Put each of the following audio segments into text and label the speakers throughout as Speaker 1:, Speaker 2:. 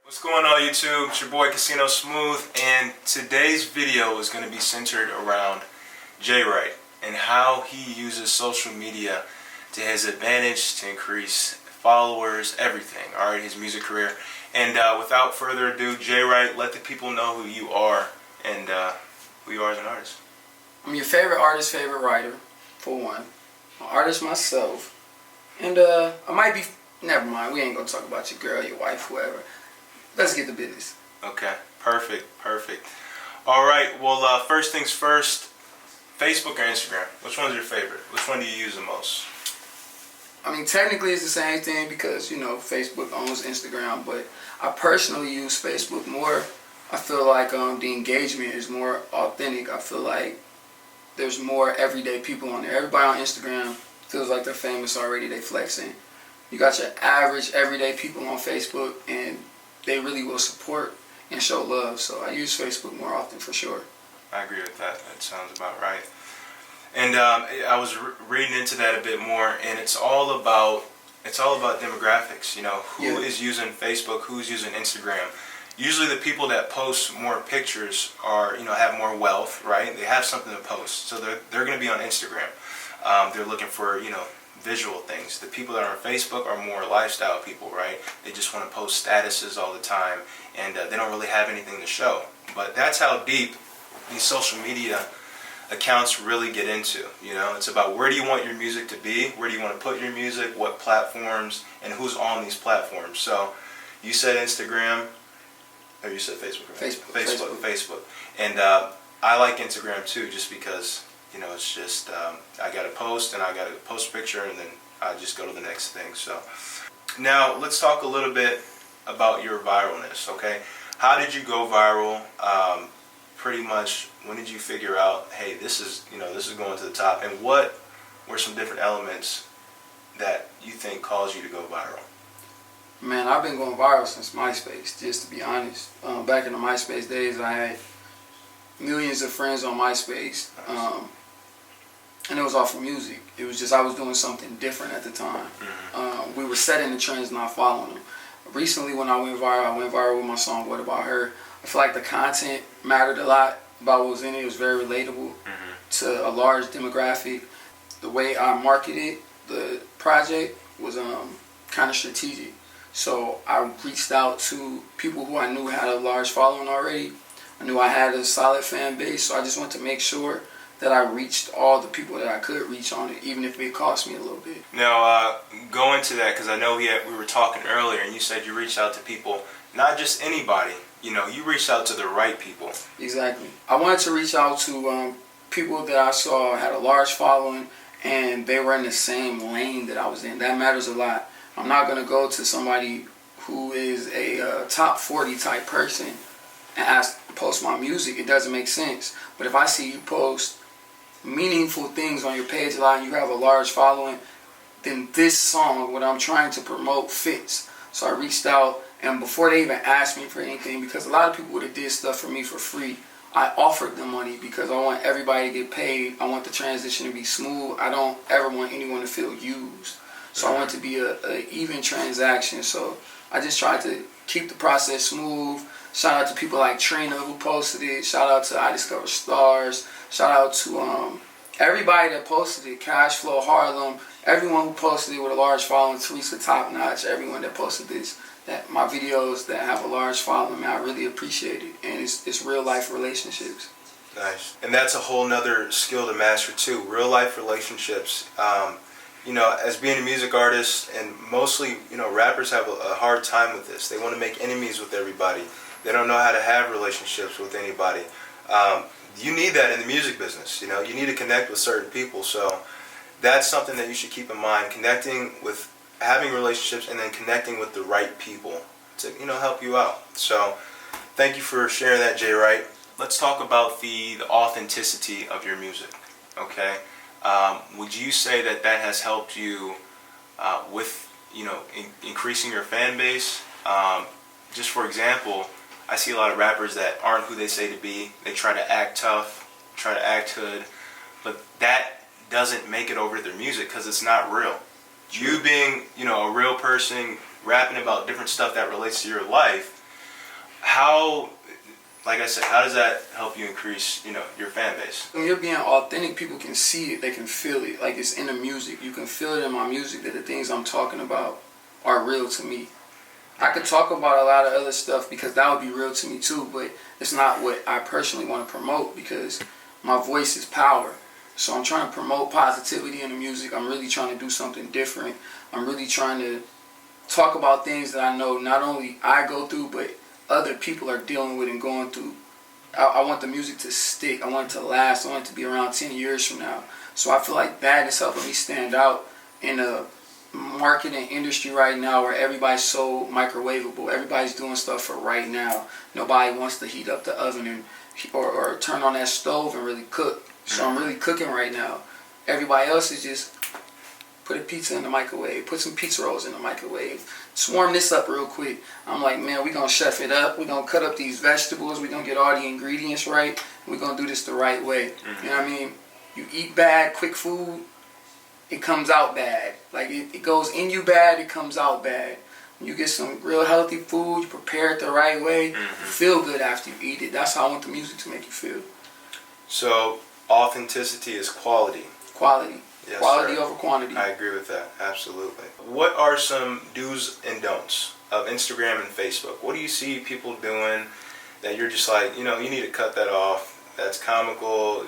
Speaker 1: What's going on YouTube? It's your boy Casino Smooth, and today's video is going to be centered around j-wright and how he uses social media to his advantage to increase followers, everything, alright, his music career. And without further ado, j-wright, let the people know who you are and who you are as an artist.
Speaker 2: I'm your favorite artist, favorite writer, for one. I'm an artist myself. And I might be, never mind, we ain't going to talk about your girl, your wife, whoever. Let's get to business.
Speaker 1: Okay, perfect. Alright, well, first things first, Facebook or Instagram? Which one's your favorite? Which one do you use the most?
Speaker 2: I mean, technically it's the same thing because, you know, Facebook owns Instagram, but I personally use Facebook more. I feel like the engagement is more authentic. I feel like there's more everyday people on there. Everybody on Instagram feels like they're famous already, they flexing. You got your average everyday people on Facebook, and they really will support and show love. So I use Facebook more often for sure.
Speaker 1: I agree with that. That sounds about right. And I was reading into that a bit more, and it's all about demographics. You know, who is using Facebook, who's using Instagram. Usually, the people that post more pictures are, you know, have more wealth, right? They have something to post, so they're going to be on Instagram. They're looking for, you know, visual things. The people that are on Facebook are more lifestyle people, right? They just want to post statuses all the time, and they don't really have anything to show. But that's how deep these social media accounts really get into. You know, it's about where do you want your music to be, where do you want to put your music, what platforms, and who's on these platforms. So you said Instagram, or you said Facebook, right? Facebook. And I like Instagram too, just because, you know, it's just I got to post, and I got to post a picture, and then I just go to the next thing. So now let's talk a little bit about your viralness. Okay, how did you go viral? Pretty much, when did you figure out, hey, this is going to the top, and what were some different elements that you think caused you to go viral?
Speaker 2: Man, I've been going viral since MySpace, just to be honest. Back in the MySpace days, I had millions of friends on MySpace, and it was all for music. It was just I was doing something different at the time. We were setting the trends, not following them. Recently, when I went viral with my song "What About Her." I feel like the content mattered a lot about what was in it. It was very relatable to a large demographic. The way I marketed the project was kind of strategic. So I reached out to people who I knew had a large following already. I knew I had a solid fan base, so I just wanted to make sure that I reached all the people that I could reach on it, even if it cost me a little bit.
Speaker 1: Now, go into that, because I know we were talking earlier, and you said you reached out to people, not just anybody. You know, you reached out to the right people.
Speaker 2: Exactly. I wanted to reach out to people that I saw had a large following, and they were in the same lane that I was in. That matters a lot. I'm not going to go to somebody who is a top 40 type person and ask to post my music. It doesn't make sense. But if I see you post meaningful things on your page a lot and you have a large following, then this song, what I'm trying to promote, fits. So I reached out, and before they even asked me for anything, because a lot of people would have did stuff for me for free, I offered them money because I want everybody to get paid. I want the transition to be smooth. I don't ever want anyone to feel used. So I want it to be a even transaction. So I just tried to keep the process smooth. Shout out to people like Trina who posted it. Shout out to I Discover Stars. Shout out to everybody that posted it. Cashflow Harlem. Everyone who posted it with a large following. Teresa Top Notch. Everyone that posted this. That my videos that have a large following, man, I really appreciate it. And it's real life relationships.
Speaker 1: Nice. And that's a whole nother skill to master too. Real life relationships. You know, as being a music artist, and mostly, you know, rappers have a hard time with this. They want to make enemies with everybody. They don't know how to have relationships with anybody. You need that in the music business. You know, you need to connect with certain people. So that's something that you should keep in mind. Connecting with, having relationships, and then connecting with the right people to, you know, help you out. So thank you for sharing that, j-wright. Let's talk about the authenticity of your music. Okay. Would you say that has helped you with, you know, increasing your fan base? Just for example, I see a lot of rappers that aren't who they say to be. They try to act tough, try to act hood, but that doesn't make it over their music because it's not real. You being, you know, a real person rapping about different stuff that relates to your life, How, like I said, how does that help you increase, your fan base?
Speaker 2: When you're being authentic, people can see it, they can feel it. Like it's in the music. You can feel it in my music that the things I'm talking about are real to me. I could talk about a lot of other stuff because that would be real to me too, but it's not what I personally want to promote because my voice is power. So I'm trying to promote positivity in the music. I'm really trying to do something different. I'm really trying to talk about things that I know not only I go through, but other people are dealing with and going through. I want the music to stick. I want it to last. I want it to be around 10 years from now. So I feel like that is helping me stand out in the marketing industry right now where everybody's so microwavable. Everybody's doing stuff for right now. Nobody wants to heat up the oven or turn on that stove and really cook. So I'm really cooking right now. Everybody else is just put a pizza in the microwave, put some pizza rolls in the microwave, swarm this up real quick. I'm like, man, we're going to chef it up. We're going to cut up these vegetables. We're going to get all the ingredients right. We're going to do this the right way. You know what I mean? You eat bad, quick food, it comes out bad. Like it goes in you bad, it comes out bad. When you get some real healthy food, you prepare it the right way, you feel good after you eat it. That's how I want the music to make you feel.
Speaker 1: So authenticity is quality.
Speaker 2: Quality.
Speaker 1: Yes,
Speaker 2: Quality
Speaker 1: sir.
Speaker 2: over quantity.
Speaker 1: I agree with that, absolutely. What are some do's and don'ts of Instagram and Facebook? What do you see people doing that you're just like, you need to cut that off? That's comical,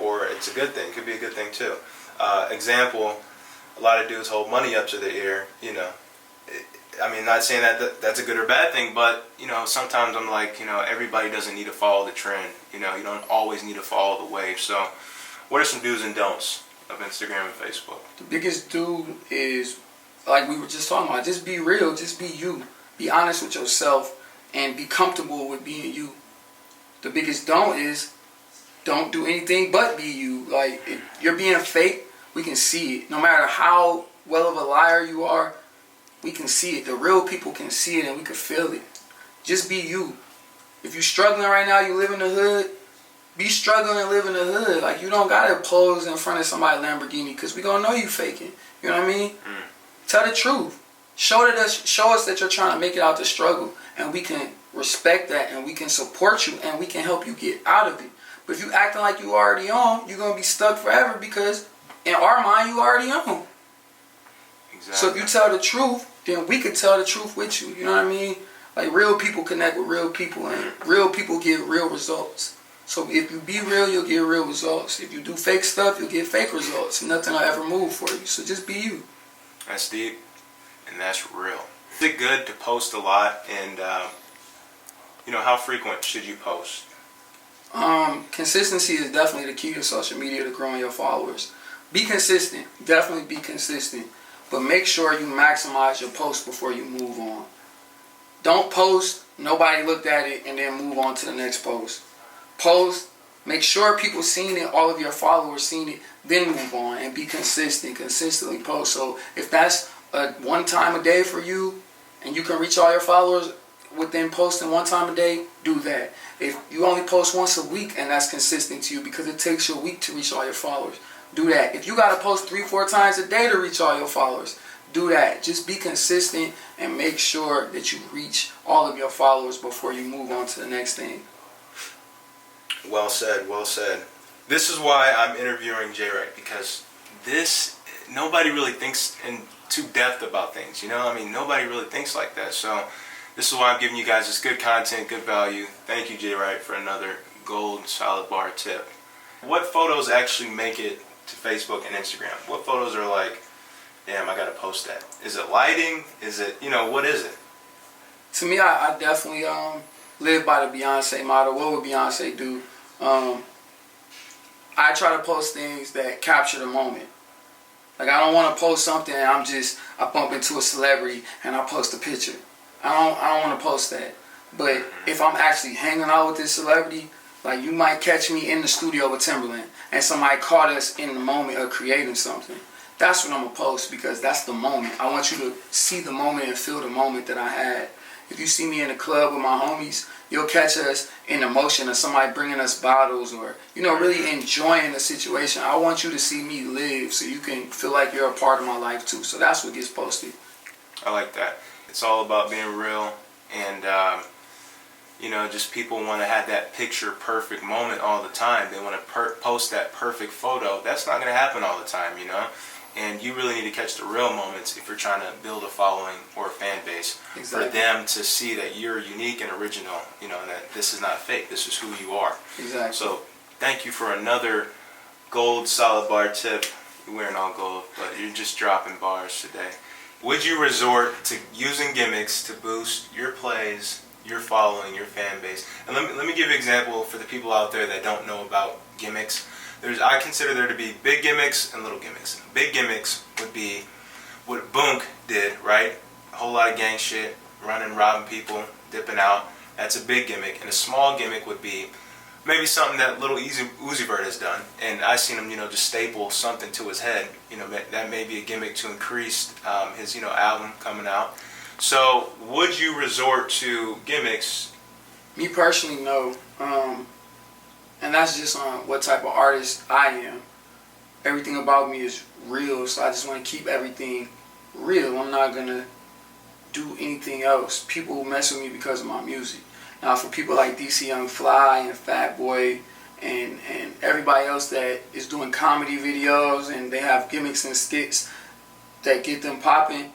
Speaker 1: or it's a good thing. It could be a good thing too. Example, a lot of dudes hold money up to their ear, not saying that's a good or bad thing, but, sometimes I'm like, everybody doesn't need to follow the trend. You don't always need to follow the wave. So what are some do's and don'ts of Instagram and Facebook?
Speaker 2: The biggest do is, like we were just talking about, just be real, just be you. Be honest with yourself and be comfortable with being you. The biggest don't is, don't do anything but be you. Like, if you're being fake, we can see it. No matter how well of a liar you are, we can see it. The real people can see it and we can feel it. Just be you. If you're struggling right now, you live in the hood, be struggling and live in the hood. Like, you don't gotta pose in front of somebody's Lamborghini because we gonna know you faking. You know what I mean? Tell the truth. Show us that you're trying to make it out the struggle, and we can respect that, and we can support you, and we can help you get out of it. But if you acting like you already on, you're gonna be stuck forever because in our mind you already on. Exactly. So if you tell the truth, then we can tell the truth with you. You know what I mean? Like, real people connect with real people, and real people get real results. So if you be real, you'll get real results. If you do fake stuff, you'll get fake results. Nothing will ever move for you. So just be you.
Speaker 1: That's deep, and that's real. Is it good to post a lot, and how frequent should you post?
Speaker 2: Consistency is definitely the key to social media to growing your followers. Be consistent. Definitely be consistent. But make sure you maximize your post before you move on. Don't post, nobody looked at it, and then move on to the next post. Post, make sure people seen it, all of your followers seen it, then move on and be consistent. Consistently post. So if that's one time a day for you and you can reach all your followers within posting one time a day, do that. If you only post once a week and that's consistent to you because it takes you a week to reach all your followers, do that. If you got to post 3-4 times a day to reach all your followers, do that. Just be consistent and make sure that you reach all of your followers before you move on to the next thing.
Speaker 1: Well said, well said. This is why I'm interviewing j-wright, because nobody really thinks in too depth about things, nobody really thinks like that. So this is why I'm giving you guys this good content, good value. Thank you, j-wright, for another gold solid bar tip. What photos actually make it to Facebook and Instagram? What photos are like, damn, I gotta post that? Is it lighting? Is it, what is it?
Speaker 2: To me, I definitely live by the Beyonce model. What would Beyonce do? I try to post things that capture the moment. Like, I don't want to post something and I bump into a celebrity and I post a picture. I don't want to post that. But if I'm actually hanging out with this celebrity, like, you might catch me in the studio with Timberland and somebody caught us in the moment of creating something. That's what I'm going to post, because that's the moment. I want you to see the moment and feel the moment that I had. If you see me in the club with my homies, you'll catch us in the motion of somebody bringing us bottles or, really enjoying the situation. I want you to see me live so you can feel like you're a part of my life too. So that's what gets posted.
Speaker 1: I like that. It's all about being real and, You know, just people want to have that picture perfect moment all the time. They want to post that perfect photo. That's not going to happen all the time, you know. And you really need to catch the real moments if you're trying to build a following or a fan base.
Speaker 2: Exactly.
Speaker 1: For them to see that you're unique and original, you know, and that this is not fake. This is who you are.
Speaker 2: Exactly.
Speaker 1: So thank you for another gold solid bar tip. You're wearing all gold, but you're just dropping bars today. Would you resort to using gimmicks to boost your plays, your following, your fan base? And let me give you an example for the people out there that don't know about gimmicks. I consider there to be big gimmicks and little gimmicks. Big gimmicks would be what Boonk did, right? A whole lot of gang shit, running, robbing people, dipping out. That's a big gimmick. And a small gimmick would be maybe something that little Uzi Vert has done. And I've seen him, you know, just staple something to his head. You know, that may be a gimmick to increase his, you know, album coming out. So would you resort to gimmicks?
Speaker 2: Me personally, no. And that's just on what type of artist I am. Everything about me is real, so I just want to keep everything real. I'm not going to do anything else. People mess with me because of my music. Now, for people like DC Young Fly and Fat Boy and everybody else that is doing comedy videos and they have gimmicks and skits that get them popping,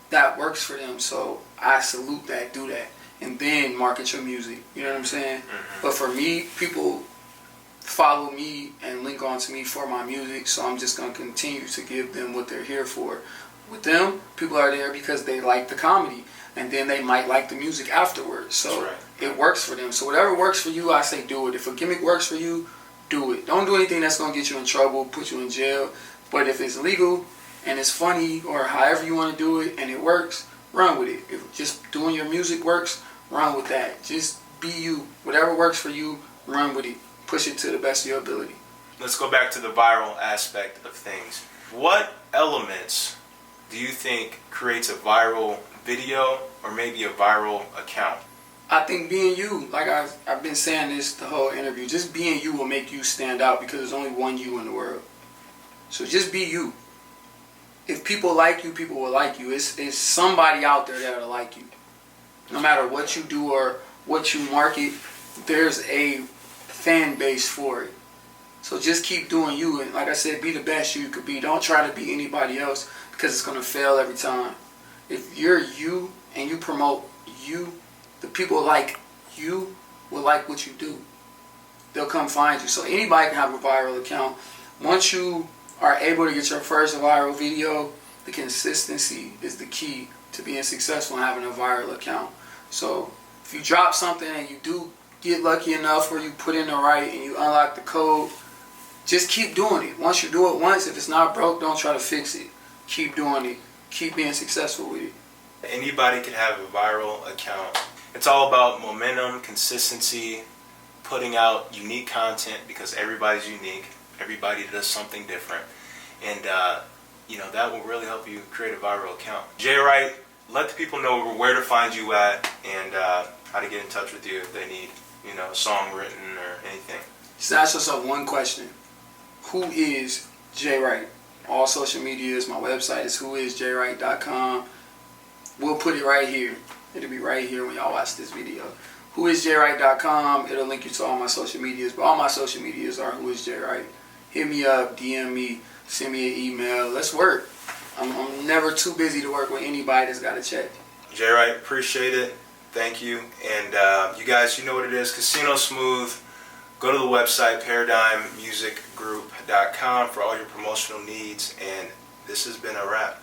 Speaker 2: that works for them. So I salute that, do that. And then market your music. You know what I'm saying? Mm-hmm. But for me, people follow me and link on to me for my music, so I'm just going to continue to give them what they're here for. With them, people are there because they like the comedy, and then they might like the music afterwards. So right. It works for them. So whatever works for you, I say do it. If a gimmick works for you, do it. Don't do anything that's going to get you in trouble, put you in jail. But if it's legal and it's funny or however you want to do it and it works, run with it. If just doing your music works, run with that. Just be you. Whatever works for you, run with it. Push it to the best of your ability.
Speaker 1: Let's go back to the viral aspect of things. What elements do you think creates a viral video or maybe a viral account?
Speaker 2: I think being you, like I've been saying this the whole interview, just being you will make you stand out because there's only one you in the world. So just be you. If people like you, people will like you. It's somebody out there that'll like you. No matter what you do or what you market, there's a fan base for it. So just keep doing you, and like I said, be the best you could be. Don't try to be anybody else because it's going to fail every time. If you're you and you promote you, the people like you will like what you do. They'll come find you. So anybody can have a viral account. Once you are able to get your first viral video, the consistency is the key to being successful and having a viral account. So if you drop something and you do get lucky enough where you put in the right and you unlock the code, just keep doing it. Once you do it once, if it's not broke, don't try to fix it. Keep doing it. Keep being successful with it.
Speaker 1: Anybody can have a viral account. It's all about momentum, consistency, putting out unique content because everybody's unique. Everybody does something different. And, that will really help you create a viral account. j-wright, let the people know where to find you at and how to get in touch with you if they need, a song written or anything.
Speaker 2: Just ask yourself one question. Who is j-wright? All social medias, my website is whoisjwright.com. We'll put it right here. It'll be right here when y'all watch this video. Whoisjwright.com. It'll link you to all my social medias, but all my social medias are whoisjwright. Hit me up, DM me, send me an email. Let's work. I'm never too busy to work with anybody that's got a check.
Speaker 1: j-wright, appreciate it. Thank you. And you guys, you know what it is. Casino Smooth. Go to the website, ParadigmMusicGroup.com for all your promotional needs. And this has been a wrap.